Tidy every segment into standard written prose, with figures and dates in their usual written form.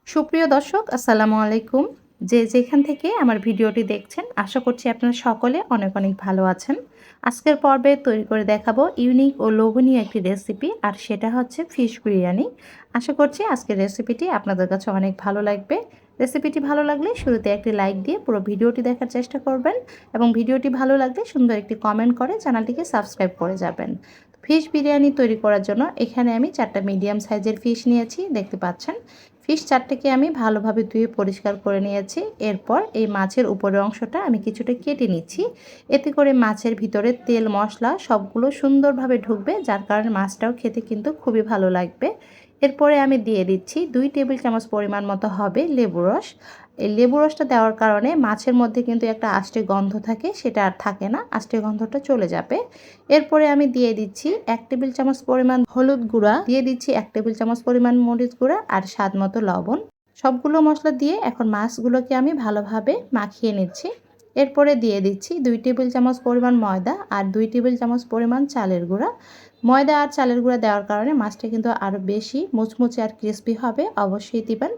সুপ্রিয় দর্শক আসসালামু আলাইকুম। যে যেখান থেকে আমার ভিডিওটি দেখছেন আশা করছি আপনারা সকলে অনেক অনেক ভালো আছেন। আজকের পর্বে তৈরি করে দেখাবো ইউনিক ও লোভনীয় একটি রেসিপি, আর সেটা হচ্ছে ফিশ বিরিয়ানি। আশা করছি আজকের রেসিপিটি আপনাদের কাছে অনেক ভালো লাগবে। রেসিপিটি ভালো লাগলে শুরুতে একটি লাইক দিয়ে পুরো ভিডিওটি দেখার চেষ্টা করবেন, এবং ভিডিওটি ভালো লাগলে সুন্দর একটি কমেন্ট করে চ্যানেলটিকে সাবস্ক্রাইব করে যাবেন। ফিশ বিরিয়ানি তৈরি করার জন্য এখানে আমি 4টা মিডিয়াম সাইজের ফিশ নিয়েছি, দেখতে পাচ্ছেন। ফিশ 4টেকে আমি ভালোভাবে ধুয়ে পরিষ্কার করে নিয়েছি। এরপর এই মাছের উপরের অংশটা আমি কিছুটা কেটে নিচ্ছি। এতে করে মাছের ভিতরে তেল মশলা সবগুলো সুন্দরভাবে ঢুকবে, যার কারণে মাছটাও খেতে কিন্তু খুবই ভালো লাগবে। এরপরে আমি দিয়ে দিচ্ছি 2 টেবিল চামচ পরিমাণ মতো হবে লেবু রস। এই লেবু রসটা দেওয়ার কারণে মাছের মধ্যে কিন্তু একটা আষ্টে গন্ধ থাকে, সেটা আর থাকে না, আষ্টে গন্ধটা চলে যাবে। এরপরে আমি দিয়ে দিচ্ছি 1 টেবিল চামচ পরিমাণ হলুদ গুঁড়া, দিয়ে দিচ্ছি 1 টেবিল চামচ পরিমাণ মরিচ গুঁড়া আর স্বাদ মতো লবণ। সবগুলো মশলা দিয়ে এখন মাছগুলোকে আমি ভালোভাবে মাখিয়ে নিচ্ছি। এরপরে দিয়ে দিচ্ছি 2 টেবিল চামচ পরিমাণ ময়দা আর 2 টেবিল চামচ পরিমাণ চালের গুঁড়া। ময়দা আর চালের গুঁড়া দেওয়ার কারণে মাছটা কিন্তু আরও বেশি মুচমুচে আর ক্রিস্পি হবে, অবশ্যই দিবেন।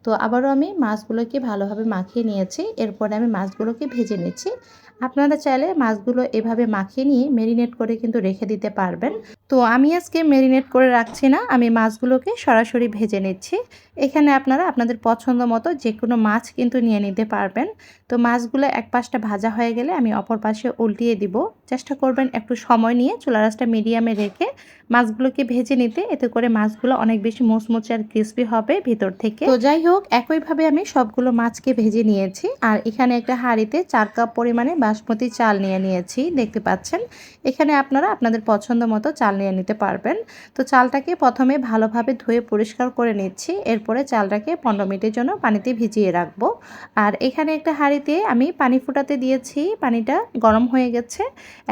তো আবারও আমি মাছগুলোকে ভালোভাবে মাখিয়ে নিয়েছি। এরপরে আমি মাছগুলোকে ভেজে নিচ্ছি। আপনারা চাইলে মাছগুলো এভাবে মাখিয়ে নিয়ে মেরিনেট করে কিন্তু রেখে দিতে পারবেন। তো আমি আজকে মেরিনেট করে রাখছি না, আমি মাছগুলোকে সরাসরি ভেজে নিচ্ছি। এখানে আপনারা আপনাদের পছন্দ মতো যে কোনো মাছ কিন্তু নিয়ে নিতে পারবেন। তো মাছগুলো এক পাশটা ভাজা হয়ে গেলে আমি অপর পাশে উল্টিয়ে দিব। চেষ্টা করবেন একটু সময় নিয়ে চুলা আঁচটা মিডিয়ামে রেখে মাছগুলোকে ভেজে নিতে, এতে করে মাছগুলো অনেক বেশি মুচমুচে আর ক্রিস্পি হবে ভিতর থেকে। তো যাই হোক, একইভাবে আমি সবগুলো মাছকে ভেজে নিয়েছি। আর এখানে একটা হাঁড়িতে 4 কাপ পরিমাণে বাসমতি চাল নিয়ে নিয়েছি, দেখতে পাচ্ছেন। এখানে আপনারা আপনাদের পছন্দ মতো চাল নিয়ে নিতে পারবেন। তো চালটাকে প্রথমে ভালোভাবে ধুয়ে পরিষ্কার করে নিচ্ছি। এরপরে চালটাকে 15 মিনিটের জন্য পানিতে ভিজিয়ে রাখবো। আর এখানে একটা হাঁড়িতে আমি পানি ফুটাতে দিয়েছি, পানিটা গরম হয়ে গেছে।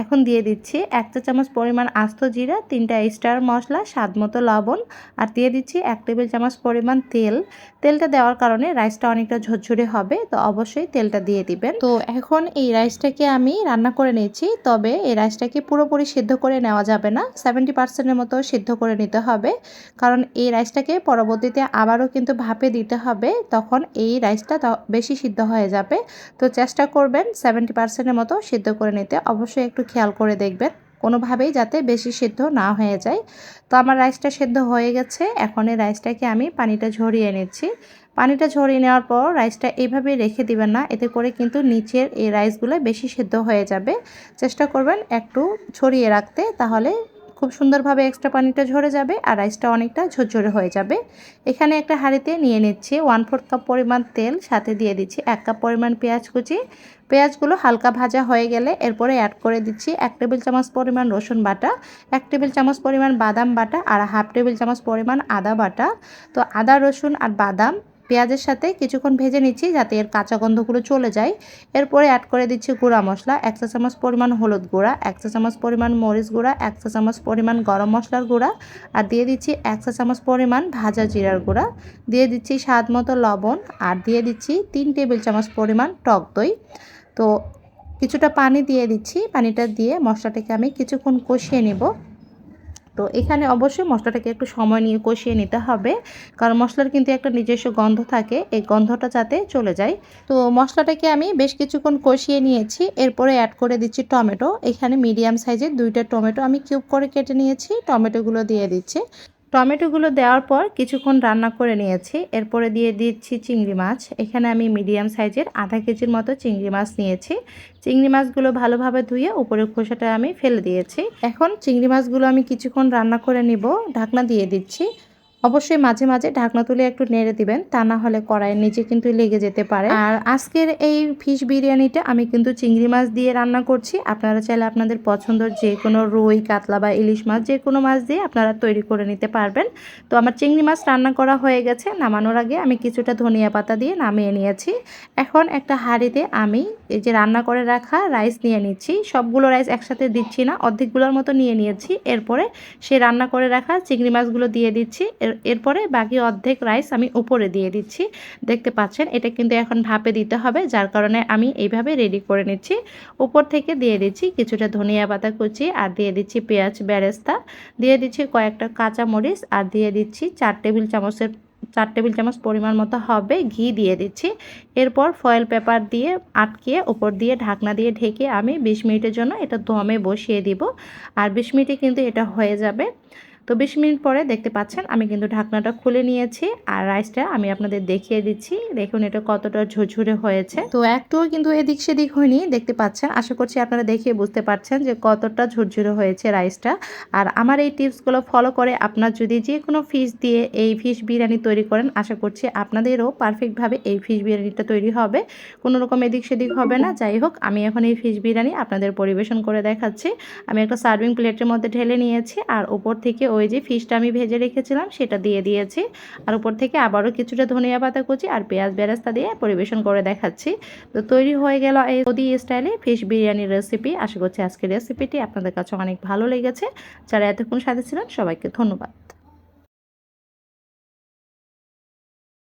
এখন দিয়ে দিচ্ছি 1 চা চামচ পরিমাণ আস্ত জিরা, 3টা স্টার মশলা, স্বাদ মতো লবণ, আর দিয়ে দিচ্ছি 1 টেবিল চামচ পরিমাণ তেল। তেলটা দেওয়ার কারণে রাইসটা অনেকটা ঝরঝরে হবে, তো অবশ্যই তেলটা দিয়ে দিবেন। তো এখন এই রাইসটাকে আমি রান্না করে নিয়েছি, তবে এই রাইসটাকে পুরোপুরি সিদ্ধ করে নেওয়া যাবে না, 70%-এর মতো সিদ্ধ করে নিতে হবে। কারণ এই রাইসটাকে পরবর্তীতে আবারও কিন্তু ভাপে দিতে হবে, তখন এই রাইসটা বেশি সিদ্ধ হয়ে যাবে। তো চেষ্টা করবেন 70%-এর মতো সিদ্ধ করে নিতে, অবশ্যই একটু খেয়াল করে দেখবেন কোনোভাবেই যাতে বেশি সিদ্ধ না হয়ে যায়। তো আমার রাইসটা সিদ্ধ হয়ে গেছে। এখন এই রাইসটাকে আমি পানিটা ঝরিয়ে নিচ্ছি। পানিটা ঝরিয়ে নেওয়ার পর রাইসটা এইভাবে রেখে দিবেন না, এতে করে কিন্তু নিচের এই রাইসগুলো বেশি সিদ্ধ হয়ে যাবে। চেষ্টা করবেন একটু ছড়িয়ে রাখতে, তাহলে খুব সুন্দরভাবে এক্সট্রা পানিটা ঝরে যাবে আর রাইসটা অনেকটা ঝরঝরে হয়ে যাবে। এখানে একটা হাঁড়িতে নিয়ে নিচ্ছি 1/4 কাপ পরিমাণ তেল, সাথে দিয়ে দিচ্ছি 1 কাপ পরিমাণ পেঁয়াজ কুচি। পেঁয়াজগুলো হালকা ভাজা হয়ে গেলে এরপরে অ্যাড করে দিচ্ছি 1 টেবিল চামচ পরিমাণ রসুন বাটা, 1 টেবিল চামচ পরিমাণ বাদাম বাটা আর 1/2 টেবিল চামচ পরিমাণ আদা বাটা। তো আদা, রসুন আর বাদাম পেঁয়াজের সাথে কিছুক্ষণ ভেজে নিচ্ছি যাতে এর কাঁচা গন্ধগুলো চলে যায়। এরপরে অ্যাড করে দিচ্ছি গুঁড়া মশলা, 1 চা চামচ পরিমাণ হলুদ গুঁড়া, 1 চা চামচ পরিমাণ মরিচ গুঁড়া, 1 চা চামচ পরিমাণ গরম মশলার গুঁড়া, আর দিয়ে দিচ্ছি 1 চা চামচ পরিমাণ ভাজা জিরার গুঁড়া, দিয়ে দিচ্ছি স্বাদ মতো লবণ, আর দিয়ে দিচ্ছি 3 টেবিল চামচ পরিমাণ টক দই। তো কিছুটা পানি দিয়ে দিচ্ছি, পানিটা দিয়ে মশলাটাকে আমি কিছুক্ষণ কষিয়ে নেব। তো এখানে অবশ্যই মশলাটাকে একটু সময় নিয়ে কষিয়ে নিতে হবে, কারণ মশলার কিন্তু একটা নিজস্ব গন্ধ থাকে, এই গন্ধটা যাতে চলে যায়। তো মশলাটাকে আমি বেশ কিছুক্ষণ কষিয়ে নিয়েছি। এরপরে অ্যাড করে দিচ্ছি টমেটো। এখানে মিডিয়াম সাইজের 2টা টমেটো আমি কিউব করে কেটে নিয়েছি, টমেটোগুলো দিয়ে দিচ্ছি। টমেটোগুলো দেওয়ার পর কিছুক্ষণ রান্না করে নিয়েছি। এরপরে দিয়ে দিচ্ছি চিংড়ি মাছ। এখানে আমি মিডিয়াম সাইজের আধা কেজির মতো চিংড়ি মাছ নিয়েছি। চিংড়ি মাছগুলো ভালোভাবে ধুয়ে উপরের খোসাটা আমি ফেলে দিয়েছি। এখন চিংড়ি মাছগুলো আমি কিছুক্ষণ রান্না করে নিব, ঢাকনা দিয়ে দিচ্ছি। অবশ্যই মাঝে মাঝে ঢাকনা তুলে একটু নেড়ে দিবেন, তা না হলে কড়াইয়ের নিচে কিন্তু লেগে যেতে পারে। আর আজকের এই ফিশ বিরিয়ানিটা আমি কিন্তু চিংড়ি মাছ দিয়ে রান্না করছি। আপনারা চাইলে আপনাদের পছন্দের যে কোনো রুই, কাতলা বা ইলিশ মাছ যে কোনো মাছ দিয়ে আপনারা তৈরি করে নিতে পারবেন। তো আমার চিংড়ি মাছ রান্না করা হয়ে গেছে। নামানোর আগে আমি কিছুটা ধনিয়া পাতা দিয়ে নামিয়ে নিয়েছি। এখন একটা হাঁড়িতে আমি এই যে রান্না করে রাখা রাইস নিয়ে নিচ্ছি। সবগুলো রাইস একসাথে দিচ্ছি না, অর্ধেকগুলোর মতো নিয়ে নিয়েছি। এরপরে সে রান্না করে রাখা চিংড়ি মাছগুলো দিয়ে দিচ্ছি। এরপরে বাকি অর্ধেক রাইস আমি উপরে দিয়ে দিচ্ছি। দেখতে পাচ্ছেন এটা কিন্তু এখন ভাপে দিতে হবে, যার কারণে আমি এইভাবে রেডি করে নিচ্ছি। উপর থেকে দিয়ে দিচ্ছি কিছুটা ধনিয়া পাতা কুচি, আর দিয়ে দিচ্ছি পেঁয়াজ বেরেস্তা, দিয়ে দিচ্ছি কয়েকটা কাঁচা মরিচ, আর দিয়ে দিচ্ছি 4 টেবিল চামচের 4 টেবিল চামচ পরিমাণ মতো হবে ঘি দিয়ে দিচ্ছি। এরপর ফয়েল পেপার দিয়ে আটকিয়ে উপর দিয়ে ঢাকনা দিয়ে ঢেকে আমি 20 মিনিটের জন্য এটা দমে বসিয়ে দিব। আর 20 মিনিটে কিন্তু এটা হয়ে যাবে। তো 20 মিনিট পরে দেখতে পাচ্ছেন আমি কিন্তু ঢাকনাটা খুলে নিয়েছি আর রাইসটা আমি আপনাদের দেখিয়ে দিচ্ছি। দেখুন এটা কতটা ঝুরঝুরে হয়েছে। তো একটুও কিন্তু এদিক সেদিক হয়নি, দেখতে পাচ্ছেন। আশা করছি আপনারা দেখে বুঝতে পারছেন যে কতটা ঝুরঝুরে হয়েছে রাইসটা। আর আমার এই টিপসগুলো ফলো করে আপনার যদি যে কোনো ফিশ দিয়ে এই ফিশ বিরিয়ানি তৈরি করেন, আশা করছি আপনাদেরও পারফেক্টভাবে এই ফিশ বিরিয়ানিটা তৈরি হবে, কোনো রকম এদিক সেদিক হবে না। যাই হোক, আমি এখন এই ফিশ বিরিয়ানি আপনাদের পরিবেশন করে দেখাচ্ছি। আমি একটা সার্ভিং প্লেটের মধ্যে ঢেলে নিয়েছি আর উপর থেকে ওই যে ফিশটা আমি ভেজে রেখেছিলাম সেটা দিয়ে দিয়েছি। আর উপর থেকে আবারও কিছুটা ধনিয়া পাতা কুচি আর পেঁয়াজ বেরেস্তা দিয়ে পরিবেশন করে দেখাচ্ছি। তো তৈরি হয়ে গেল এই সৌদি স্টাইলে ফিশ বিরিয়ানির রেসিপি। আশা করছি আজকের রেসিপিটি আপনাদের কাছে অনেক ভালো লেগেছে। যারা এতক্ষণ সাথে ছিলেন সবাইকে ধন্যবাদ।